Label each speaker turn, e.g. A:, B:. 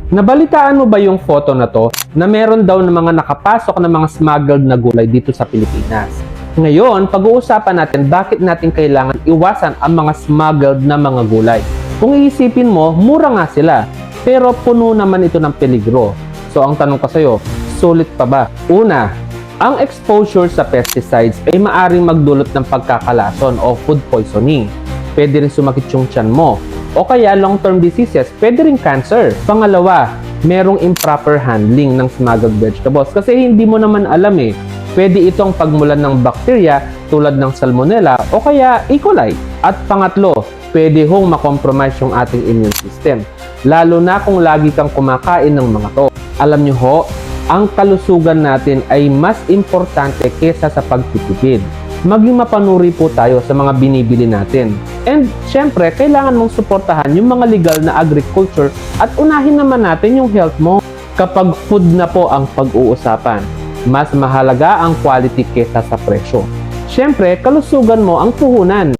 A: Nabalitaan mo ba yung photo na to na meron daw ng mga nakapasok na mga smuggled na gulay dito sa Pilipinas? Ngayon, pag-uusapan natin bakit natin kailangan iwasan ang mga smuggled na mga gulay. Kung iisipin mo, mura nga sila, pero puno naman ito ng peligro. So ang tanong ko sa'yo, sulit pa ba? Una, ang exposure sa pesticides ay maaring magdulot ng pagkakalason o food poisoning. Pwede rin sumakit yung tiyan mo. O kaya long-term diseases, pwede rin cancer. Pangalawa, merong improper handling ng smuggled vegetables kasi hindi mo naman alam Pwede itong pagmulan ng bakterya tulad ng salmonella o kaya E. coli. At pangatlo, pwede hong makompromise yung ating immune system. Lalo na kung lagi kang kumakain ng mga to. Alam nyo ho, ang kalusugan natin ay mas importante kesa sa pagtitipid. Maging mapanuri po tayo sa mga binibili natin. And syempre, kailangan mong suportahan yung mga legal na agriculture at unahin naman natin yung health mo. Kapag food na po ang pag-uusapan, mas mahalaga ang quality kesa sa presyo. Syempre, kalusugan mo ang puhunan.